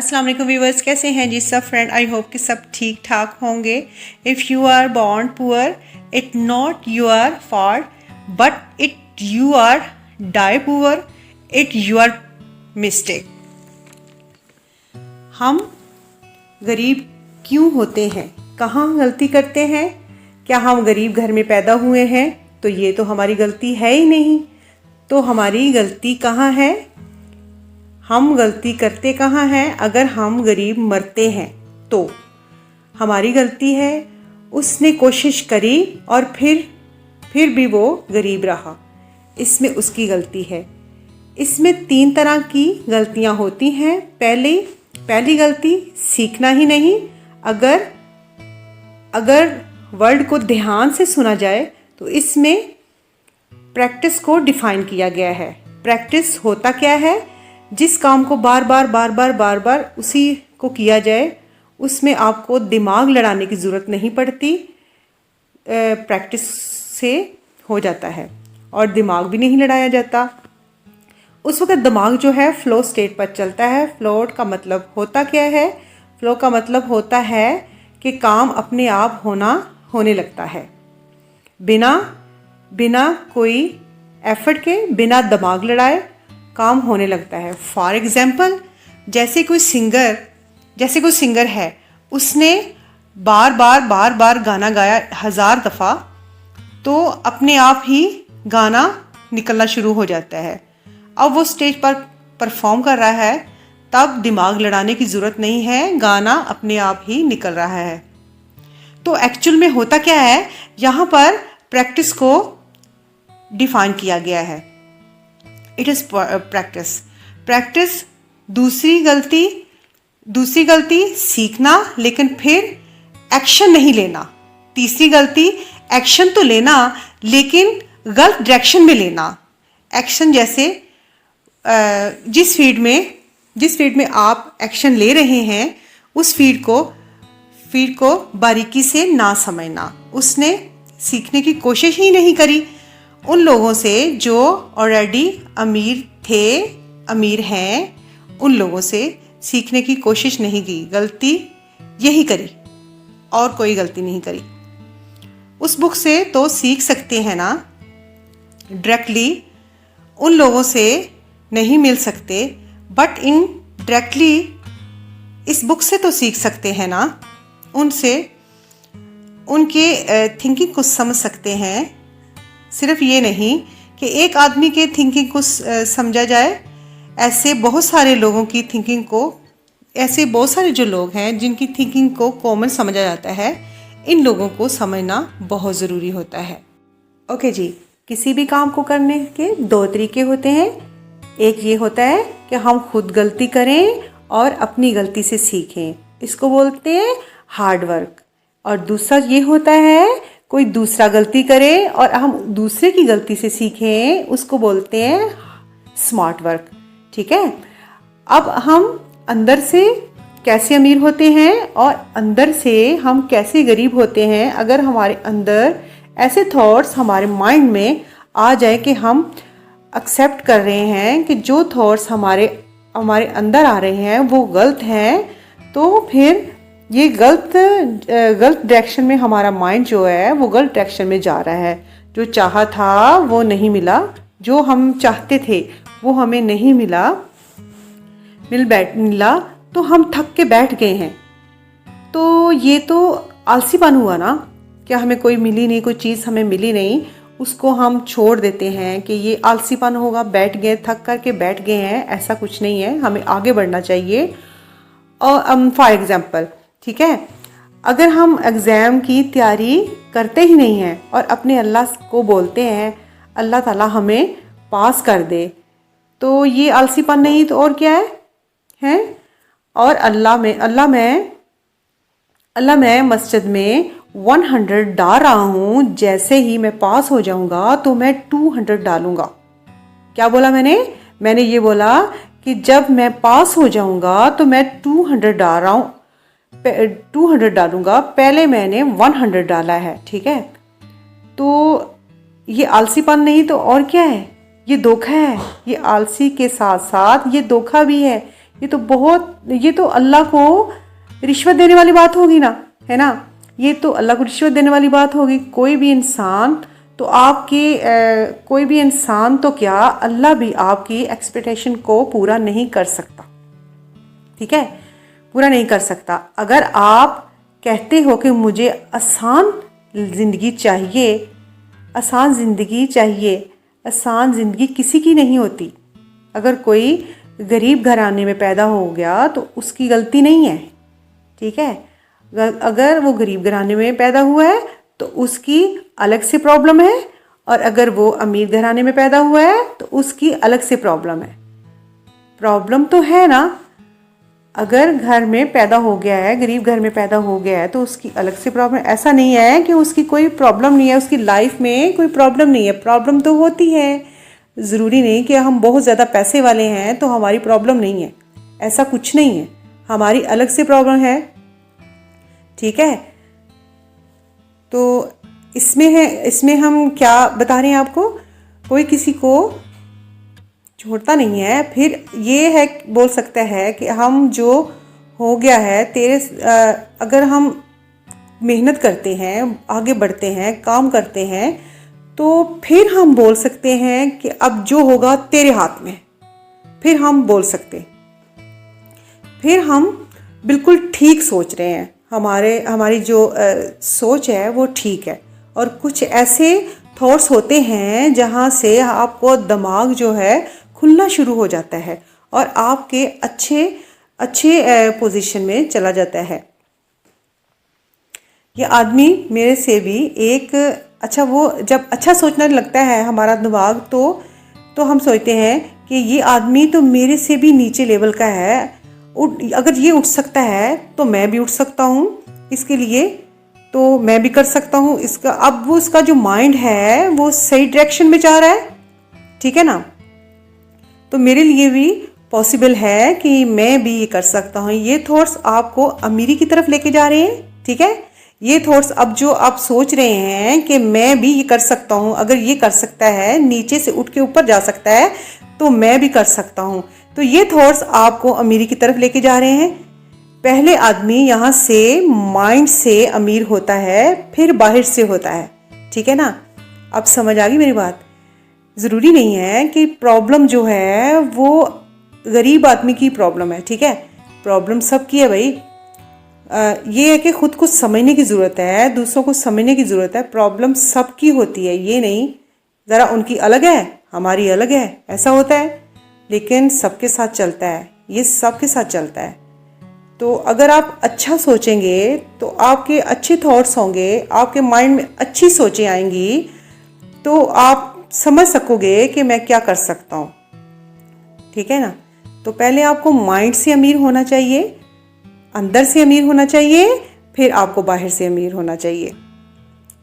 अस्सलाम वालेकुम व्यूवर्स, कैसे हैं जी सब फ्रेंड। आई होप कि सब ठीक ठाक होंगे। If you are born poor it not your fault, but it you are die poor, it your mistake. हम गरीब क्यों होते हैं, कहाँ गलती करते हैं? क्या हम गरीब घर में पैदा हुए हैं तो ये तो हमारी गलती है ही नहीं। तो हमारी गलती कहाँ है? हम गलती करते कहाँ हैं? अगर हम गरीब मरते हैं तो हमारी गलती है। उसने कोशिश करी और फिर भी वो गरीब रहा, इसमें उसकी गलती है। इसमें 3 तरह की गलतियाँ होती हैं। पहली गलती, सीखना ही नहीं। अगर वर्ड को ध्यान से सुना जाए तो इसमें प्रैक्टिस को डिफाइन किया गया है। प्रैक्टिस होता क्या है? जिस काम को बार बार उसी को किया जाए, उसमें आपको दिमाग लड़ाने की ज़रूरत नहीं पड़ती। प्रैक्टिस से हो जाता है और दिमाग भी नहीं लड़ाया जाता। उस वक्त दिमाग जो है फ्लो स्टेट पर चलता है। फ्लो का मतलब होता क्या है? फ्लो का मतलब होता है कि काम अपने आप होने लगता है, बिना कोई एफर्ट के, बिना दिमाग लड़ाए काम होने लगता है। फॉर एग्जाम्पल, जैसे कोई सिंगर है, उसने बार बार गाना गाया 1000 दफ़ा, तो अपने आप ही गाना निकलना शुरू हो जाता है। अब वो स्टेज पर परफॉर्म कर रहा है, तब दिमाग लड़ाने की ज़रूरत नहीं है, गाना अपने आप ही निकल रहा है। तो एक्चुअल में होता क्या है? यहाँ पर प्रैक्टिस को डिफाइन किया गया है। It is practice. दूसरी गलती सीखना लेकिन फिर एक्शन नहीं लेना। तीसरी गलती, एक्शन तो लेना लेकिन गलत डायरेक्शन में लेना। एक्शन जैसे जिस फील्ड में आप एक्शन ले रहे हैं, उस फील्ड को बारीकी से ना समझना। उसने सीखने की कोशिश ही नहीं करी। उन लोगों से जो ऑलरेडी अमीर हैं, उन लोगों से सीखने की कोशिश नहीं की। गलती यही करी और कोई गलती नहीं करी। उस बुक से तो सीख सकते हैं ना, डायरेक्टली उन लोगों से नहीं मिल सकते, बट इनडायरेक्टली इस बुक से तो सीख सकते हैं ना। उनसे उनके थिंकिंग को समझ सकते हैं। सिर्फ ये नहीं कि एक आदमी के थिंकिंग को समझा जाए, ऐसे बहुत सारे लोगों की थिंकिंग को, ऐसे बहुत सारे जो लोग हैं जिनकी थिंकिंग को कॉमन समझा जाता है, इन लोगों को समझना बहुत ज़रूरी होता है। ओके जी, किसी भी काम को करने के 2 तरीके होते हैं। एक ये होता है कि हम खुद गलती करें और अपनी गलती से सीखें, इसको बोलते हैं हार्ड वर्क। और दूसरा ये होता है कोई दूसरा गलती करे और हम दूसरे की गलती से सीखें, उसको बोलते हैं स्मार्ट वर्क। ठीक है। अब हम अंदर से कैसे अमीर होते हैं और अंदर से हम कैसे गरीब होते हैं, अगर हमारे अंदर ऐसे थॉट्स हमारे माइंड में आ जाए कि हम एक्सेप्ट कर रहे हैं कि जो थॉट्स हमारे अंदर आ रहे हैं वो गलत हैं, तो फिर ये गलत डायरेक्शन में हमारा माइंड जो है वो गलत डायरेक्शन में जा रहा है। जो चाहा था वो नहीं मिला, जो हम चाहते थे वो हमें नहीं मिला, तो हम थक के बैठ गए हैं। तो ये तो आलसीपन हुआ ना, क्या हमें कोई मिली नहीं, कोई चीज़ हमें मिली नहीं, उसको हम छोड़ देते हैं कि ये आलसीपन होगा, बैठ गए, थक करके बैठ गए हैं। ऐसा कुछ नहीं है, हमें आगे बढ़ना चाहिए। और फॉर एग्जाम्पल, ठीक है, अगर हम एग्ज़ाम की तैयारी करते ही नहीं हैं और अपने अल्लाह को बोलते हैं अल्लाह ताला हमें पास कर दे, तो ये आलसीपन नहीं तो और क्या है? और अल्लाह मैं मस्जिद में 100 डाल रहा हूँ, जैसे ही मैं पास हो जाऊँगा तो मैं 200 डालूँगा। क्या बोला मैंने ये बोला कि जब मैं पास हो जाऊँगा तो मैं 200 डाल रहा हूँ, 200 डालूँगा, पहले मैंने 100 डाला है। ठीक है। तो ये आलसीपन नहीं तो और क्या है? ये धोखा है। ये आलसी के साथ साथ ये धोखा भी है। ये तो अल्लाह को रिश्वत देने वाली बात होगी ना, है ना। ये तो अल्लाह को रिश्वत देने वाली बात होगी। कोई भी इंसान तो क्या, अल्लाह भी आपकी एक्सपेक्टेशन को पूरा नहीं कर सकता, ठीक है, पूरा नहीं कर सकता। अगर आप कहते हो कि मुझे आसान ज़िंदगी चाहिए, आसान ज़िंदगी किसी की नहीं होती। अगर कोई गरीब घराने में पैदा हो गया तो उसकी गलती नहीं है, ठीक है। अगर वो गरीब घराने में पैदा हुआ है तो उसकी अलग से प्रॉब्लम है, और अगर वो अमीर घराने में पैदा हुआ है तो उसकी अलग से प्रॉब्लम है। प्रॉब्लम तो है ना। अगर घर में पैदा हो गया है, गरीब घर में पैदा हो गया है, तो उसकी अलग से प्रॉब्लम। ऐसा नहीं है कि उसकी कोई प्रॉब्लम नहीं है, उसकी लाइफ में कोई प्रॉब्लम नहीं है। प्रॉब्लम तो होती है। ज़रूरी नहीं कि हम बहुत ज़्यादा पैसे वाले हैं तो हमारी प्रॉब्लम नहीं है, ऐसा कुछ नहीं है। हमारी अलग से प्रॉब्लम है, ठीक है। तो इसमें हम क्या बता रहे हैं आपको, कोई किसी को छोड़ता नहीं है। फिर ये है, बोल सकता है कि हम जो हो गया है अगर हम मेहनत करते हैं, आगे बढ़ते हैं, काम करते हैं, तो फिर हम बोल सकते हैं कि अब जो होगा तेरे हाथ में। फिर हम बोल सकते, फिर हम बिल्कुल ठीक सोच रहे हैं, हमारी जो सोच है वो ठीक है। और कुछ ऐसे थॉट्स होते हैं जहाँ से आपको दिमाग जो है खुलना शुरू हो जाता है और आपके अच्छे पोजीशन में चला जाता है। ये आदमी मेरे से भी वो जब अच्छा सोचने लगता है हमारा दिमाग, तो हम सोचते हैं कि ये आदमी तो मेरे से भी नीचे लेवल का है। अगर ये उठ सकता है तो मैं भी उठ सकता हूँ, इसके लिए तो मैं भी कर सकता हूँ। अब उसका जो माइंड है वो सही डायरेक्शन में जा रहा है, ठीक है ना। तो मेरे लिए भी पॉसिबल है कि मैं भी ये कर सकता हूँ। ये थॉट्स आपको अमीरी की तरफ लेके जा रहे हैं, ठीक है। ये थॉट्स अब जो आप सोच रहे हैं कि मैं भी ये कर सकता हूँ, अगर ये कर सकता है, नीचे से उठ के ऊपर जा सकता है, तो मैं भी कर सकता हूँ। तो ये थॉट्स आपको अमीरी की तरफ लेके जा रहे हैं। पहले आदमी यहाँ से माइंड से अमीर होता है, फिर बाहर से होता है, ठीक है ना। अब समझ आ गई मेरी बात। ज़रूरी नहीं है कि प्रॉब्लम जो है वो गरीब आदमी की प्रॉब्लम है, ठीक है। प्रॉब्लम सबकी है भाई। ये है कि खुद को समझने की ज़रूरत है, दूसरों को समझने की ज़रूरत है। प्रॉब्लम सबकी होती है, ये नहीं ज़रा उनकी अलग है हमारी अलग है, ऐसा होता है। लेकिन सबके साथ चलता है, ये सबके साथ चलता है। तो अगर आप अच्छा सोचेंगे तो आपके अच्छे थॉट्स होंगे, आपके माइंड में अच्छी सोचें आएंगी, तो आप समझ सकोगे कि मैं क्या कर सकता हूँ, ठीक है ना। तो पहले आपको माइंड से अमीर होना चाहिए, अंदर से अमीर होना चाहिए, फिर आपको बाहर से अमीर होना चाहिए।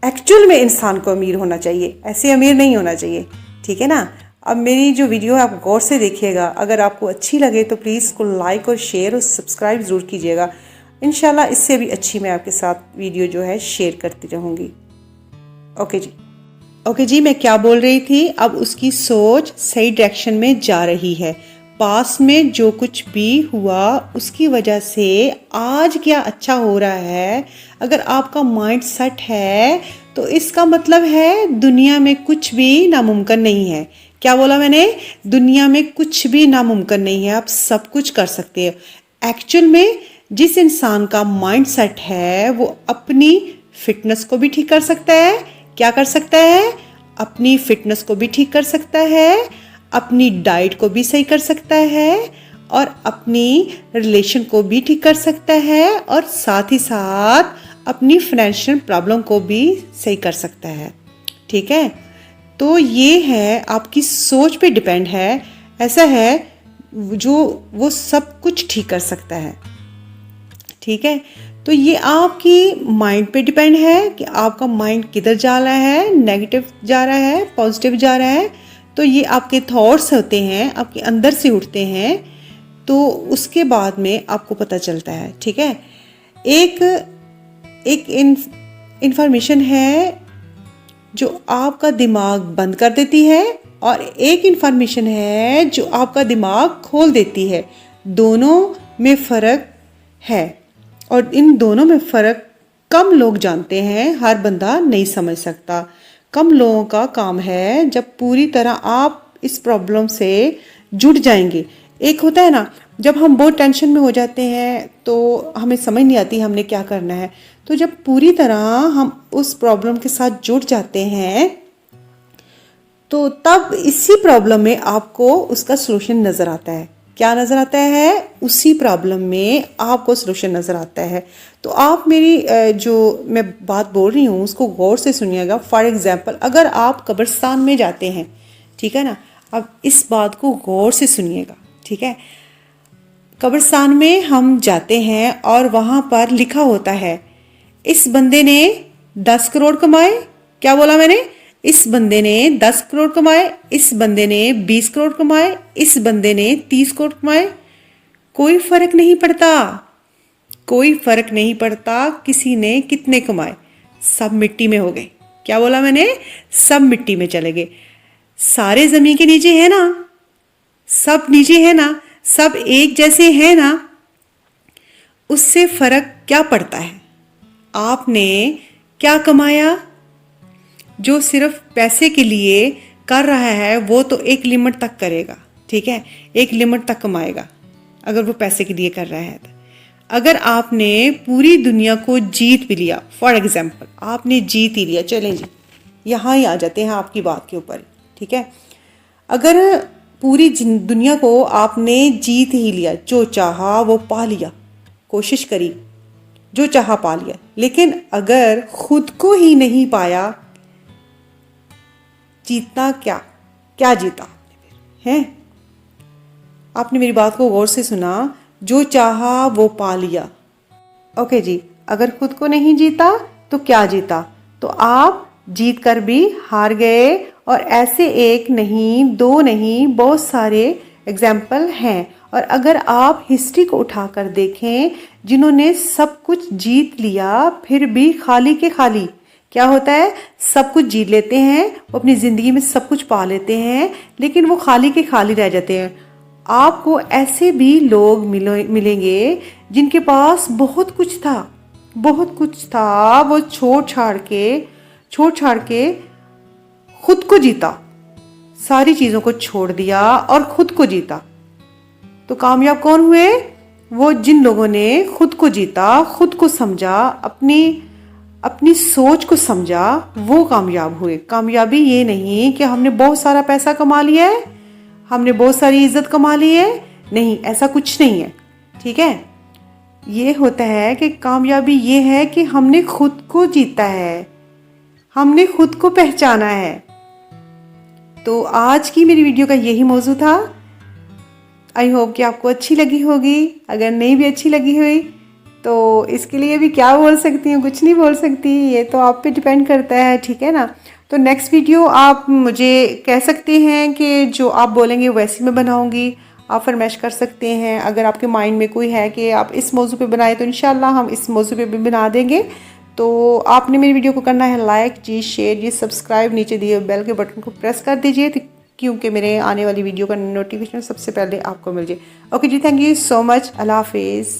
एक्चुअल में इंसान को अमीर होना चाहिए, ऐसे अमीर नहीं होना चाहिए, ठीक है ना। अब मेरी जो वीडियो है आप गौर से देखिएगा। अगर आपको अच्छी लगे तो प्लीज़ इसको लाइक और शेयर और सब्सक्राइब ज़रूर कीजिएगा। इंशाल्लाह इससे भी अच्छी मैं आपके साथ वीडियो जो है शेयर करती रहूँगी। ओके जी, मैं क्या बोल रही थी। अब उसकी सोच सही डायरेक्शन में जा रही है। पास में जो कुछ भी हुआ उसकी वजह से आज क्या अच्छा हो रहा है। अगर आपका माइंड सेट है तो इसका मतलब है दुनिया में कुछ भी नामुमकिन नहीं है। क्या बोला मैंने? दुनिया में कुछ भी नामुमकिन नहीं है, आप सब कुछ कर सकते हो। एक्चुअल में जिस इंसान का माइंड सेट है वो अपनी फिटनेस को भी ठीक कर सकता है। क्या कर सकता है? अपनी फिटनेस को भी ठीक कर सकता है, अपनी डाइट को भी सही कर सकता है, और अपनी रिलेशन को भी ठीक कर सकता है, और साथ ही साथ अपनी फाइनेंशियल प्रॉब्लम को भी सही कर सकता है, ठीक है। तो ये है आपकी सोच पे डिपेंड है। ऐसा है जो वो सब कुछ ठीक कर सकता है, ठीक है। तो ये आपकी माइंड पे डिपेंड है कि आपका माइंड किधर जा रहा है, नेगेटिव जा रहा है, पॉजिटिव जा रहा है। तो ये आपके थॉट्स होते हैं, आपके अंदर से उठते हैं, तो उसके बाद में आपको पता चलता है, ठीक है। एक इंफॉर्मेशन है जो आपका दिमाग बंद कर देती है, और एक इंफॉर्मेशन है जो आपका दिमाग खोल देती है। दोनों में फ़र्क है और इन दोनों में फ़र्क कम लोग जानते हैं, हर बंदा नहीं समझ सकता। कम लोगों का काम है जब पूरी तरह आप इस प्रॉब्लम से जुड़ जाएंगे। एक होता है ना, जब हम बहुत टेंशन में हो जाते हैं तो हमें समझ नहीं आती हमने क्या करना है, तो जब पूरी तरह हम उस प्रॉब्लम के साथ जुड़ जाते हैं तो तब इसी प्रॉब्लम में आपको उसका सलूशन नज़र आता है। क्या नज़र आता है? उसी प्रॉब्लम में आपको सलूशन नज़र आता है। तो आप मेरी जो मैं बात बोल रही हूँ उसको गौर से सुनिएगा। फॉर एग्ज़ाम्पल, अगर आप कब्रिस्तान में जाते हैं, ठीक है ना, अब इस बात को गौर से सुनिएगा, ठीक है। कब्रिस्तान में हम जाते हैं और वहाँ पर लिखा होता है इस बंदे ने 10 करोड़ कमाए। क्या बोला मैंने? इस बंदे ने 10 करोड़ कमाए, इस बंदे ने 20 करोड़ कमाए, इस बंदे ने 30 करोड़ कमाए। कोई फर्क नहीं पड़ता, कोई फर्क नहीं पड़ता किसी ने कितने कमाए, सब मिट्टी में हो गए। क्या बोला मैंने? सब मिट्टी में चले गए। सारे जमीन के नीचे है ना, सब नीचे है ना, सब एक जैसे हैं ना, उससे फर्क क्या पड़ता है? आपने क्या कमाया? जो सिर्फ पैसे के लिए कर रहा है वो तो एक लिमिट तक करेगा, ठीक है, एक लिमिट तक कमाएगा अगर वो पैसे के लिए कर रहा है। अगर आपने पूरी दुनिया को जीत भी लिया, फॉर एग्जाम्पल आपने जीत ही लिया, चलें जी यहाँ ही आ जाते हैं आपकी बात के ऊपर, ठीक है। अगर पूरी दुनिया को आपने जीत ही लिया, जो चाहा वो पा लिया, कोशिश करी, जो चाहा पा लिया, लेकिन अगर खुद को ही नहीं पाया, जीतना क्या जीता है? आपने मेरी बात को गौर से सुना। जो चाहा वो पा लिया, ओके जी। अगर खुद को नहीं जीता तो क्या जीता? तो आप जीत कर भी हार गए। और ऐसे एक नहीं, दो नहीं, बहुत सारे एग्जाम्पल हैं। और अगर आप हिस्ट्री को उठाकर देखें, जिन्होंने सब कुछ जीत लिया फिर भी खाली के खाली, क्या होता है, सब कुछ जीत लेते हैं, वो अपनी ज़िंदगी में सब कुछ पा लेते हैं, लेकिन वो खाली के खाली रह जाते हैं। आपको ऐसे भी लोग मिलेंगे जिनके पास बहुत कुछ था, बहुत कुछ था, वो छोड़ छाड़ के खुद को जीता, सारी चीज़ों को छोड़ दिया और खुद को जीता। तो कामयाब कौन हुए? वो जिन लोगों ने खुद को जीता, खुद को समझा, अपनी सोच को समझा, वो कामयाब हुए। कामयाबी ये नहीं कि हमने बहुत सारा पैसा कमा लिया है, हमने बहुत सारी इज्जत कमा ली है, नहीं, ऐसा कुछ नहीं है, ठीक है। ये होता है कि कामयाबी ये है कि हमने खुद को जीता है, हमने खुद को पहचाना है। तो आज की मेरी वीडियो का यही मौजू था। आई होप कि आपको अच्छी लगी होगी। अगर नहीं भी अच्छी लगी हुई तो इसके लिए भी क्या बोल सकती हूँ, कुछ नहीं बोल सकती, ये तो आप पे डिपेंड करता है, ठीक है ना। तो नेक्स्ट वीडियो आप मुझे कह सकते हैं कि जो आप बोलेंगे वैसी मैं बनाऊँगी, आप फरमाइश कर सकते हैं। अगर आपके माइंड में कोई है कि आप इस मौजू पे बनाए तो इंशाल्लाह हम इस मौजू पे भी बना देंगे। तो आपने मेरी वीडियो को करना है लाइक जी, शेयर जी, सब्सक्राइब, नीचे दिए बेल के बटन को प्रेस कर दीजिए क्योंकि मेरे आने वाली वीडियो का नोटिफिकेशन सबसे पहले आपको मिल जाए। ओके जी, thank you so much. Allah हाफिज़।